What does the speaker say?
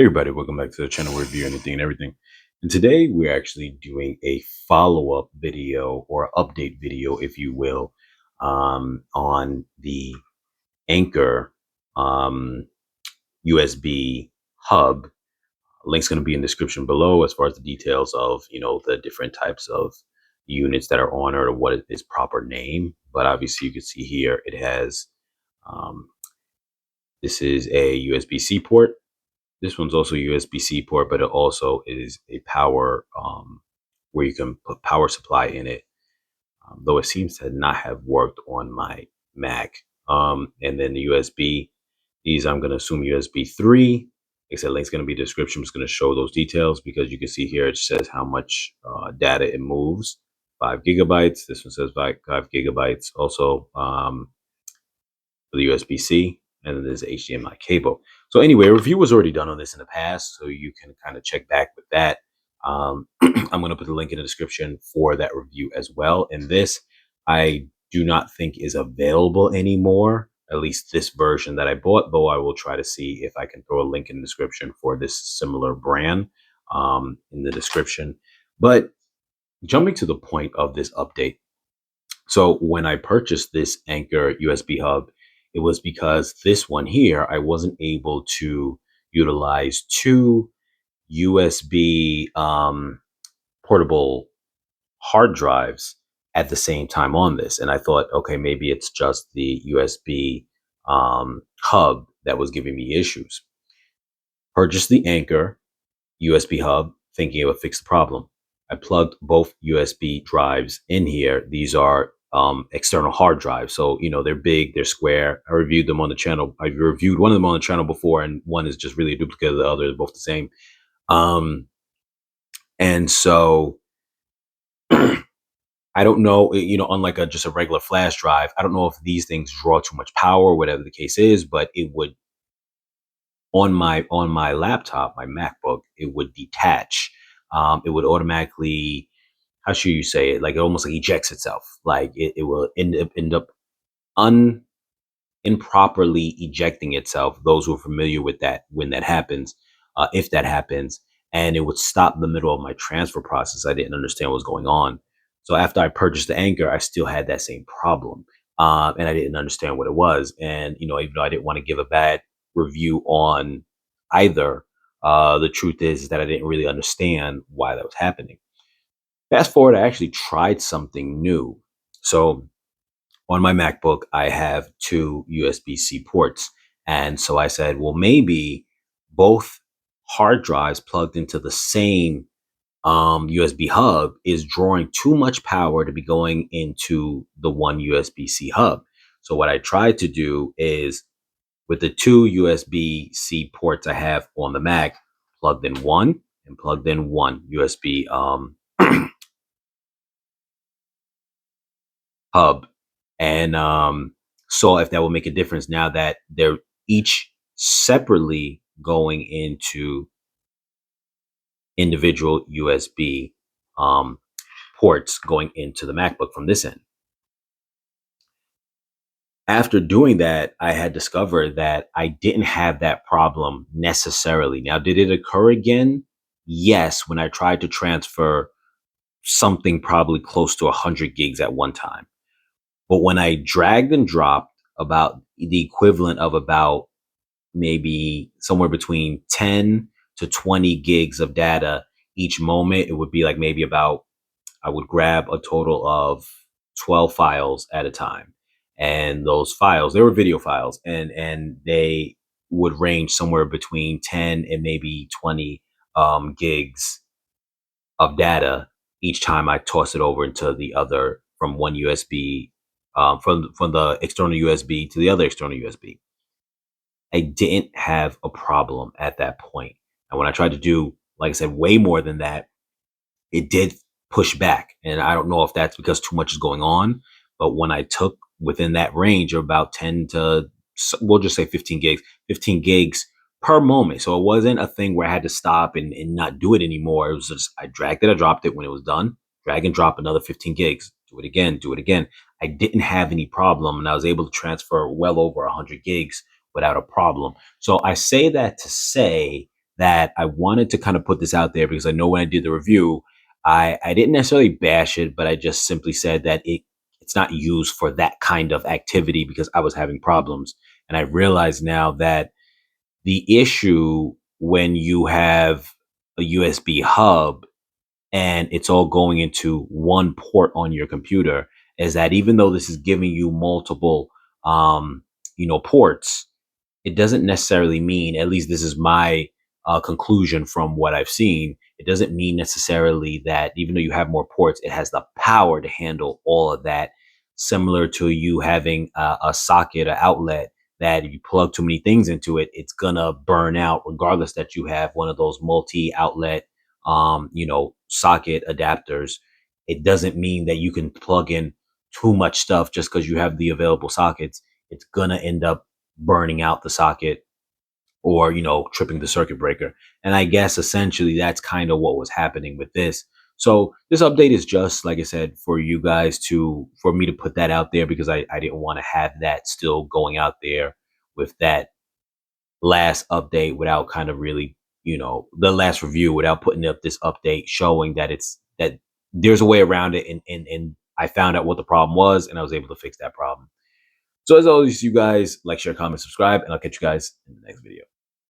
Hey everybody, welcome back to the channel where we review anything and everything. And today we're actually doing a follow-up video or update video, if you will, on the Anker USB hub. Link's going to be in the description below as far as the details of, the different types of units that are on it or what is its proper name. But obviously you can see here it has, um, this is a USB-C port. This one's also a USB-C port, but it also is a power where you can put power supply in it. Though it seems to not have worked on my Mac. And then the USB, these I'm going to assume USB 3. Like I said, link's going to be in the description. I'm just going to show those details because you can see here it says how much data it moves. 5 GB. This one says 5 GB. Also, for the USB-C, and then there's HDMI cable. So anyway, a review was already done on this in the past, so you can kind of check back with that. I'm going to put the link in the description for that review as well. And this, I do not think is available anymore, at least this version that I bought, though I will try to see if I can throw a link in the description for this similar brand in the description. But jumping to the point of this update, so when I purchased this Anker USB hub, it was because this one here, I wasn't able to utilize two USB portable hard drives at the same time on this. And I thought, okay, maybe it's just the USB hub that was giving me issues. Purchased the Anker USB hub, thinking it would fix the problem. I plugged both USB drives in here. These are external hard drives. So, they're big, they're square. I reviewed them on the channel. I reviewed one of them on the channel before, and one is just really a duplicate of the other. They're both the same. And so I don't know, unlike just a regular flash drive, I don't know if these things draw too much power, whatever the case is, but it would, on my laptop, my MacBook, it would detach. It would automatically, how should you say it? Like it almost like ejects itself. Like it will end up improperly ejecting itself. Those who are familiar with that, when that happens, if that happens, and it would stop the middle of my transfer process. I didn't understand what was going on. So after I purchased the Anker, I still had that same problem. And I didn't understand what it was. And, even though I didn't want to give a bad review on either, the truth is that I didn't really understand why that was happening. Fast forward, I actually tried something new. So on my MacBook, I have two USB-C ports. And so I said, well, maybe both hard drives plugged into the same USB hub is drawing too much power to be going into the one USB-C hub. So what I tried to do is, with the two USB-C ports I have on the Mac, plugged in one and plugged in one USB hub, and saw if that will make a difference now that they're each separately going into individual USB ports going into the MacBook from this end. After doing that, I had discovered that I didn't have that problem necessarily. Now, did it occur again? Yes, when I tried to transfer something probably close to 100 gigs at one time. But when I dragged and dropped about the equivalent of about maybe somewhere between 10 to 20 gigs of data each moment, it would be like maybe about, I would grab a total of 12 files at a time. And those files, they were video files, and they would range somewhere between 10 and maybe 20 gigs of data each time I toss it over into the other, from one USB, from the external USB to the other external USB. I didn't have a problem at that point. And when I tried to do, like I said, way more than that, it did push back. And I don't know if that's because too much is going on, but when I took within that range of about 10 to, we'll just say 15 gigs per moment. So it wasn't a thing where I had to stop and not do it anymore. It was just, I dragged it, I dropped it. When it was done, drag and drop another 15 gigs, do it again, do it again. I didn't have any problem, and I was able to transfer well over 100 gigs without a problem. So I say that to say that I wanted to kind of put this out there because I know when I did the review, I didn't necessarily bash it, but I just simply said that it's not used for that kind of activity because I was having problems. And I realize now that the issue when you have a USB hub and it's all going into one port on your computer is that even though this is giving you multiple um, ports, it doesn't necessarily mean, at least this is my conclusion from what I've seen, it doesn't mean necessarily that even though you have more ports, it has the power to handle all of that. Similar to you having a socket, or outlet, that if you plug too many things into it, it's gonna burn out, regardless that you have one of those multi-outlet, socket adapters. It doesn't mean that you can plug in too much stuff just because you have the available sockets. It's gonna end up burning out the socket, or tripping the circuit breaker. And I guess essentially that's kind of what was happening with this. So this update is just, like I said, for you guys to, for me to put that out there, because I didn't want to have that still going out there with that last update without kind of really, the last review, without putting up this update showing that that there's a way around it, and I found out what the problem was and I was able to fix that problem. So as always, you guys like, share, comment, subscribe, and I'll catch you guys in the next video.